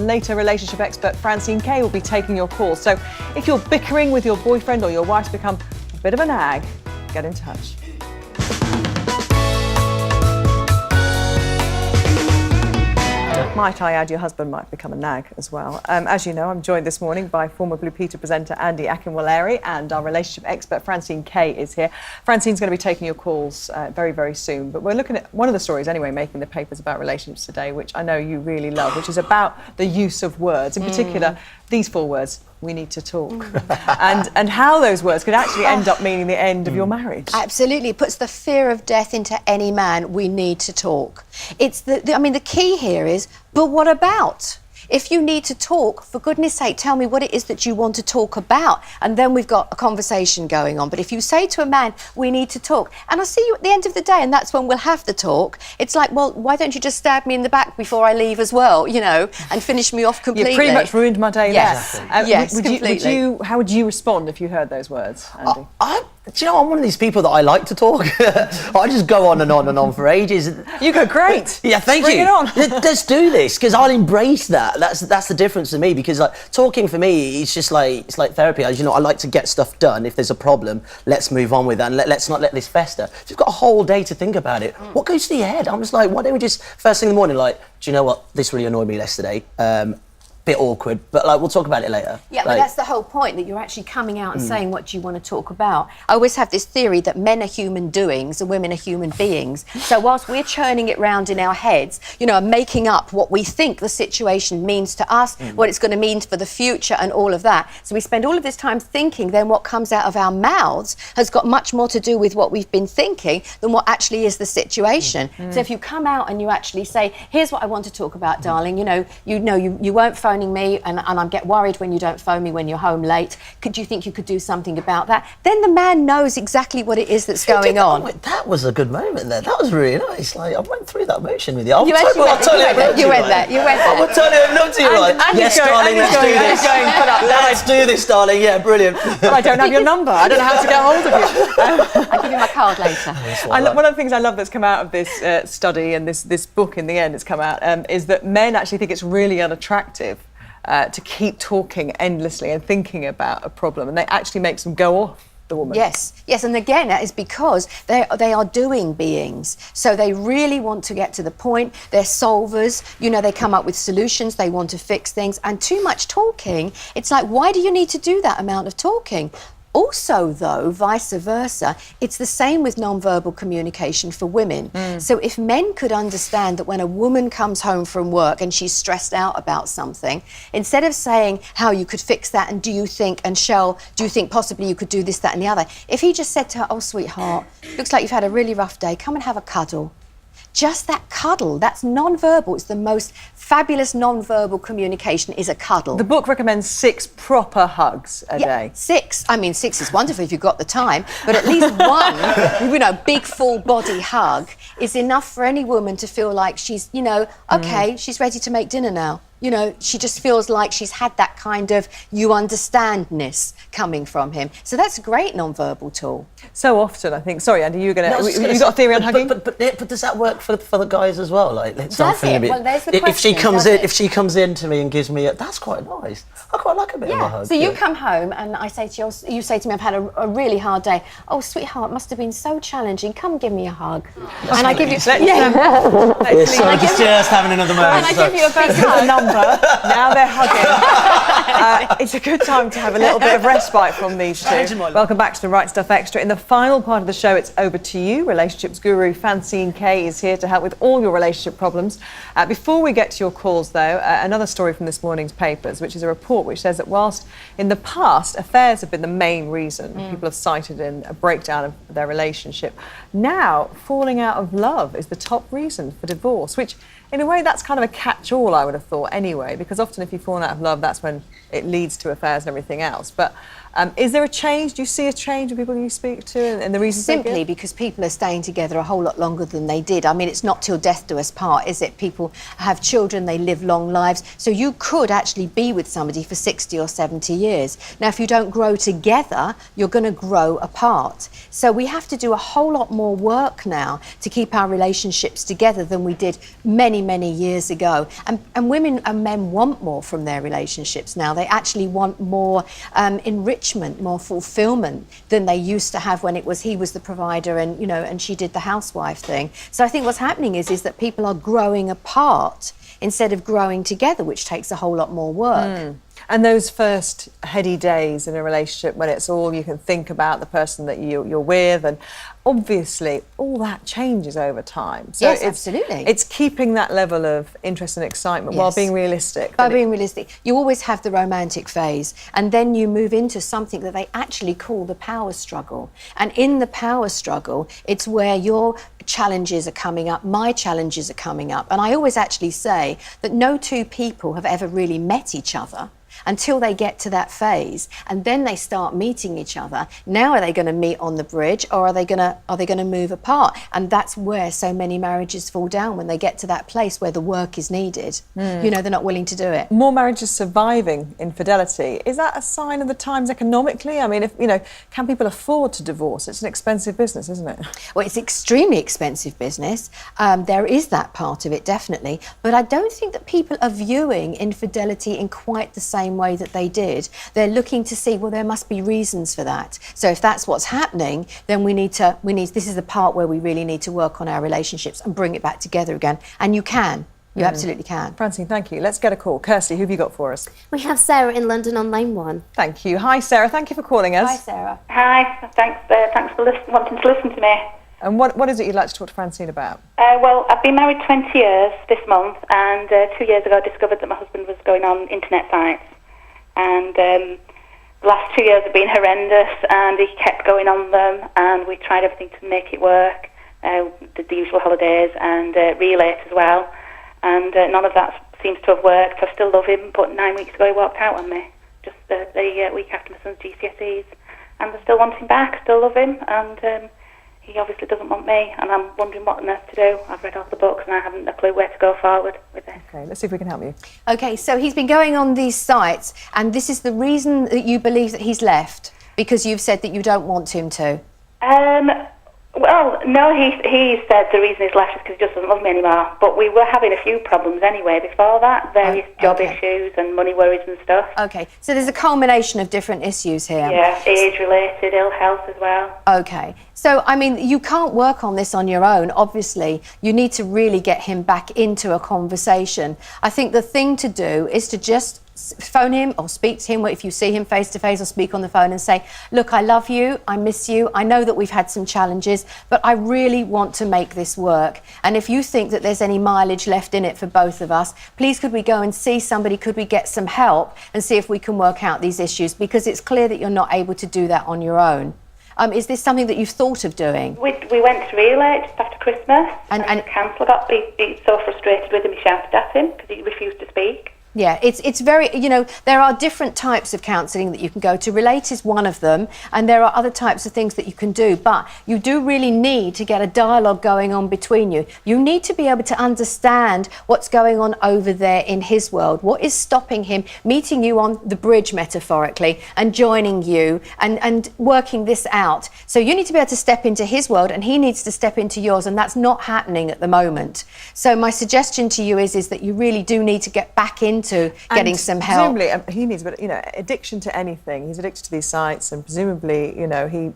and later relationship expert Francine Kaye will be taking your calls. So if you're bickering with your boyfriend or your wife's become a bit of a nag, get in touch. Might I add, your husband might become a nag as well. As you know, I'm joined this morning by former Blue Peter presenter Andy Akinwolere, and our relationship expert Francine Kaye is here. Francine's going to be taking your calls very, very soon. But we're looking at one of the stories anyway, making the papers about relationships today, which I know you really love, which is about the use of words. In particular, these 4 words: we need to talk. And how those words could actually end up meaning the end of your marriage. Absolutely. It puts the fear of death into any man. We need to talk. It's the key here is, but what about? If you need to talk, for goodness sake, tell me what it is that you want to talk about. And then we've got a conversation going on. But if you say to a man, we need to talk, and I'll see you at the end of the day, and that's when we'll have the talk, it's like, well, why don't you just stab me in the back before I leave as well, you know, and finish me off completely? You pretty much ruined my day there. Yes, completely. How would you respond if you heard those words, Andy? Do you know, I'm one of these people that I like to talk. I just go on and on and on for ages. You go great. Yeah, thank Bring you. it on. Let's do this, because I'll embrace that. That's the difference to me, because like talking for me, it's like therapy. As you know, I like to get stuff done. If there's a problem, let's move on with that, and let's not let this fester. If you've got a whole day to think about it, what goes to your head? I'm just like, why don't we just first thing in the morning, like, do you know what? This really annoyed me yesterday. Bit awkward, but like we'll talk about it later. Yeah, but that's the whole point, that you're actually coming out and saying what you want to talk about. I always have this theory that men are human doings and women are human beings. So whilst we're churning it round in our heads, you know, making up what we think the situation means to us, what it's going to mean for the future and all of that. So we spend all of this time thinking, then what comes out of our mouths has got much more to do with what we've been thinking than what actually is the situation. So if you come out and you actually say, here's what I want to talk about, darling, you weren't phoning me, and I get worried when you don't phone me when you're home late. Could you think you could do something about that? Then the man knows exactly what it is that's going on. That was a good moment there. That was really nice. Like, I went through that motion with you. You went there. I would totally open up to you. Yes, darling, let's do this. Let's do this, darling. Yeah, brilliant. But I don't have your number. I don't know how to get hold of you. I'll give you my card later. One of the things I love that's come out of this study and this book in the end, it's come out, is that men actually think it's really unattractive to keep talking endlessly and thinking about a problem, and they actually makes them go off the woman. Yes, and again, that is because they are doing beings. So they really want to get to the point. They're solvers. You know, they come up with solutions. They want to fix things. And too much talking, it's like, why do you need to do that amount of talking? Also, though, vice versa, it's the same with non-verbal communication for women. So if men could understand that when a woman comes home from work and she's stressed out about something, instead of saying how you could fix that and do you think possibly you could do this, that and the other, if he just said to her, oh, sweetheart, looks like you've had a really rough day, come and have a cuddle. Just that cuddle, that's non-verbal. It's the most fabulous non-verbal communication is a cuddle. The book recommends 6 proper hugs a day. 6. I mean, 6 is wonderful if you've got the time, but at least one, big full body hug is enough for any woman to feel like she's, okay, she's ready to make dinner now. You know, she just feels like she's had that kind of you understandness coming from him. So that's a great non-verbal tool. So often, I think. Sorry, Andy, you got a theory on hugging? But does that work for the guys as well? Like, does it? Well, there's the question. If she comes in to me and gives me that's quite nice. I quite like a bit of a hug. So you come home and I say to you say to me, I've had a really hard day. Oh, sweetheart, must have been so challenging. Come give me a hug. And I give you. Just having another moment. And I give you a big hug. Now they're hugging. It's a good time to have a little bit of respite from these two. Welcome back to the Right Stuff Extra. In the final part of the show, it's over to you. Relationships guru Francine Kaye is here to help with all your relationship problems. Before we get to your calls, though, another story from this morning's papers, which is a report which says that whilst in the past affairs have been the main reason people have cited in a breakdown of their relationship, now falling out of love is the top reason for divorce, which in a way, that's kind of a catch-all, I would have thought, anyway, because often if you've fallen out of love, that's when it leads to affairs and everything else. But Is there a change? Do you see a change in people you speak to and the reasons they give? Simply because people are staying together a whole lot longer than they did. I mean, it's not till death do us part, is it? People have children, they live long lives. So you could actually be with somebody for 60 or 70 years. Now, if you don't grow together, you're going to grow apart. So we have to do a whole lot more work now to keep our relationships together than we did many, many years ago. And women and men want more from their relationships now. They actually want more enrichment, more fulfillment than they used to have when he was the provider and, you know, and she did the housewife thing. So I think what's happening is that people are growing apart instead of growing together, which takes a whole lot more work. And those first heady days in a relationship when it's all you can think about the person that you're with, and obviously all that changes over time. So yes, absolutely. It's keeping that level of interest and excitement while being realistic. By being realistic. You always have the romantic phase, and then you move into something that they actually call the power struggle. And in the power struggle, it's where your challenges are coming up, my challenges are coming up. And I always actually say that no two people have ever really met each other until they get to that phase, and then they start meeting each other. Now are they going to meet on the bridge, or are they going to move apart? And that's where so many marriages fall down, when they get to that place where the work is needed. You know, they're not willing to do it. More marriages surviving infidelity. Is that a sign of the times economically? I mean, if you know, can people afford to divorce? It's an expensive business, isn't it? Well, it's extremely expensive business. There is that part of it, definitely. But I don't think that people are viewing infidelity in quite the same way that they did. They're looking to see, well, there must be reasons for that. So if that's what's happening, then we need this is the part where we really need to work on our relationships and bring it back together again. And you can. You absolutely can. Francine, thank you. Let's get a call. Kirsty, who have you got for us? We have Sarah in London on line 1. Thank you. Hi, Sarah. Thank you for calling us. Hi, Sarah. Hi. Thanks for wanting to listen to me. And what is it you'd like to talk to Francine about? Well, I've been married 20 years this month, and 2 years ago I discovered that my husband was going on internet sites. And the last 2 years have been horrendous, and he kept going on them, and we tried everything to make it work, did the usual holidays and relate as well, and none of that seems to have worked. I still love him, but 9 weeks ago he walked out on me, just the week after my son's GCSEs, and I still want him back, still love him, and he obviously doesn't want me, and I'm wondering what on earth to do. I've read all the books and I haven't a clue where to go forward with this. Okay, let's see if we can help you. Okay, so he's been going on these sites, and this is the reason that you believe that he's left, because you've said that you don't want him to. Well, no, he said the reason he's left is because he just doesn't love me anymore. But we were having a few problems anyway before that, various job issues and money worries and stuff. Okay, so there's a culmination of different issues here. Yeah, age-related, ill health as well. Okay, so I mean, you can't work on this on your own, obviously. You need to really get him back into a conversation. I think the thing to do is to just phone him or speak to him if you see him face to face, or speak on the phone and say, look, I love you, I miss you, I know that we've had some challenges, but I really want to make this work, and if you think that there's any mileage left in it for both of us, please could we go and see somebody, could we get some help and see if we can work out these issues, because it's clear that you're not able to do that on your own. Is this something that you've thought of doing? We went to relay just after Christmas, and the council got so frustrated with him, he shouted at him because he refused to speak. Yeah, it's very, you know, there are different types of counselling that you can go to. Relate is one of them, and there are other types of things that you can do, but you do really need to get a dialogue going on between you. You need to be able to understand what's going on over there in his world. What is stopping him meeting you on the bridge, metaphorically, and joining you and working this out. So you need to be able to step into his world, and he needs to step into yours, and that's not happening at the moment. So my suggestion to you is that you really do need to get back into getting some help. Presumably, he needs, but you know, addiction to anything. He's addicted to these sites, and presumably, you know, he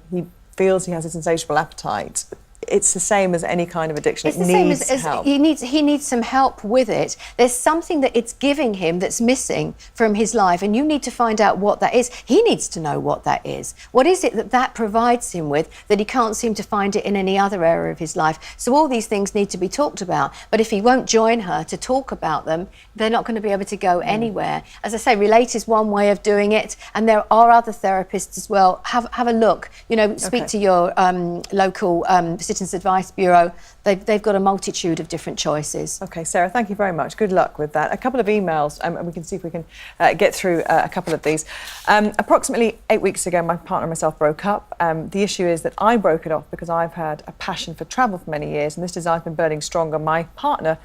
feels he has this insatiable appetite. It's the same as any kind of addiction. It's the same as help. He needs some help with it. There's something that it's giving him that's missing from his life, and you need to find out what that is. He needs to know what that is. What is it that provides him with that he can't seem to find it in any other area of his life? So all these things need to be talked about. But if he won't join her to talk about them, they're not going to be able to go anywhere. As I say, Relate is one way of doing it, and there are other therapists as well. Have a look. You know, speak to your local Citizens Advice Bureau, they've got a multitude of different choices. OK, Sarah, thank you very much. Good luck with that. A couple of emails, and we can see if we can get through a couple of these. Approximately 8 weeks ago, my partner and myself broke up. The issue is that I broke it off because I've had a passion for travel for many years, and this desire's been burning stronger. My partner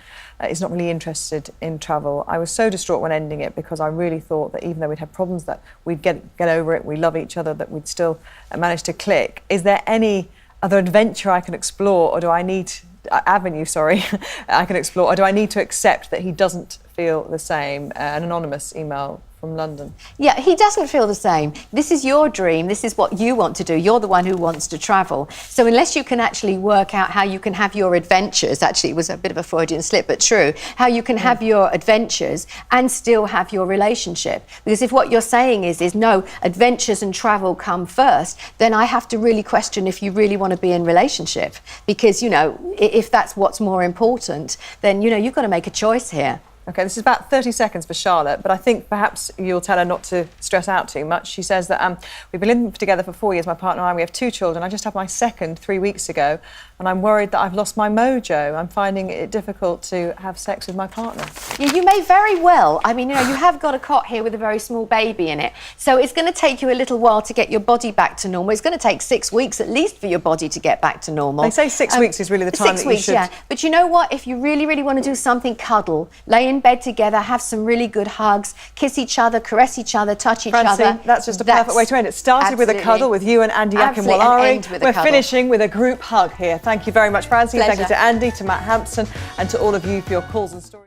is not really interested in travel. I was so distraught when ending it because I really thought that even though we'd had problems, that we'd get over it, we love each other, that we'd still manage to click. Is there any other adventure I can explore, or do I need I can explore, or do I need to accept that he doesn't feel the same? An anonymous email from London. Yeah, he doesn't feel the same. This is your dream. This is what you want to do. You're the one who wants to travel. So unless you can actually work out how you can have your adventures, actually it was a bit of a Freudian slip, but true, how you can have your adventures and still have your relationship. Because if what you're saying is no, adventures and travel come first, then I have to really question if you really want to be in relationship. Because, you know, if that's what's more important, then, you know, you've got to make a choice here. OK, this is about 30 seconds for Charlotte, but I think perhaps you'll tell her not to stress out too much. She says that we've been living together for 4 years, my partner and I. We have 2 children. I just had my second 3 weeks ago, and I'm worried that I've lost my mojo. I'm finding it difficult to have sex with my partner. Yeah, you may very well. I mean, you know, you have got a cot here with a very small baby in it, so it's going to take you a little while to get your body back to normal. It's going to take 6 weeks at least for your body to get back to normal. They say 6 weeks is really the time 6 that weeks, you should... yeah. But you know what? If you really, really want to do something, cuddle, lay in bed together, have some really good hugs, kiss each other, caress each other, touch each Francine, other. that's just a perfect way to end. It started with a cuddle with you and Andy Akinwolari. We're finishing with a group hug here. Thank you very much, Francine. Pleasure. Thank you to Andy, to Matt Hampson, and to all of you for your calls and stories.